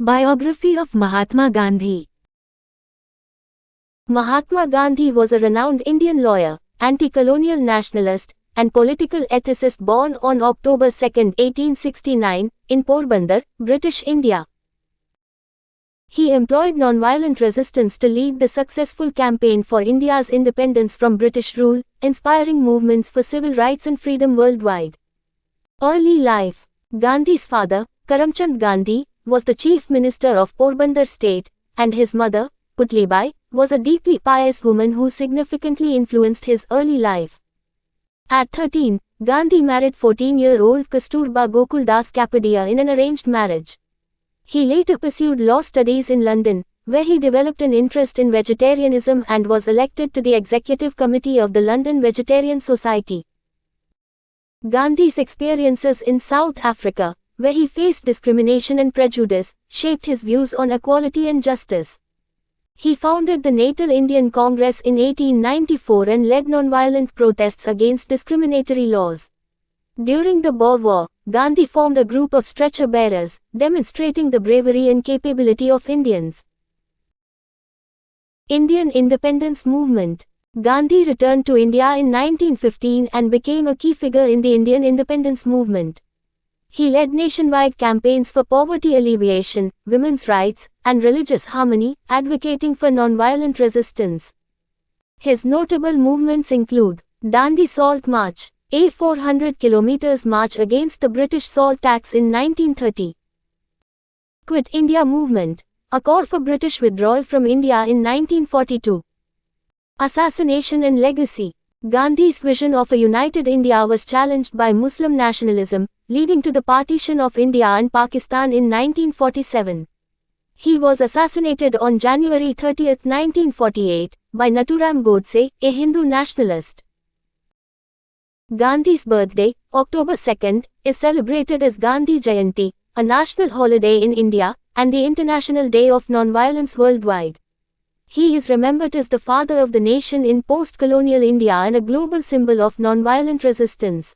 Biography of Mahatma Gandhi. Mahatma Gandhi was a renowned Indian lawyer, anti-colonial nationalist, and political ethicist born on October 2, 1869, in Porbandar, British India. He employed nonviolent resistance to lead the successful campaign for India's independence from British rule, inspiring movements for civil rights and freedom worldwide. Early life. Gandhi's father, Karamchand Gandhi, was the chief minister of Porbandar state, and his mother, Putlibai, was a deeply pious woman who significantly influenced his early life. At 13, Gandhi married 14-year-old Kasturba Gokuldas Kapadia in an arranged marriage. He later pursued law studies in London, where he developed an interest in vegetarianism and was elected to the executive committee of the London Vegetarian Society. Gandhi's experiences in South Africa, where he faced discrimination and prejudice, shaped his views on equality and justice. He founded the Natal Indian Congress in 1894 and led nonviolent protests against discriminatory laws. During the Boer War, Gandhi formed a group of stretcher bearers, demonstrating the bravery and capability of Indians. Indian Independence Movement. Gandhi returned to India in 1915 and became a key figure in the Indian independence movement. He led nationwide campaigns for poverty alleviation, women's rights, and religious harmony, advocating for nonviolent resistance. His notable movements include Dandi Salt March, a 400 km march against the British salt tax in 1930. Quit India Movement, a call for British withdrawal from India in 1942. Assassination and legacy. Gandhi's vision of a united India was challenged by Muslim nationalism, leading to the partition of India and Pakistan in 1947. He was assassinated on January 30, 1948, by Nathuram Godse, a Hindu nationalist. Gandhi's birthday, October 2, is celebrated as Gandhi Jayanti, a national holiday in India, and the International Day of Nonviolence worldwide. He is remembered as the father of the nation in post-colonial India and a global symbol of nonviolent resistance.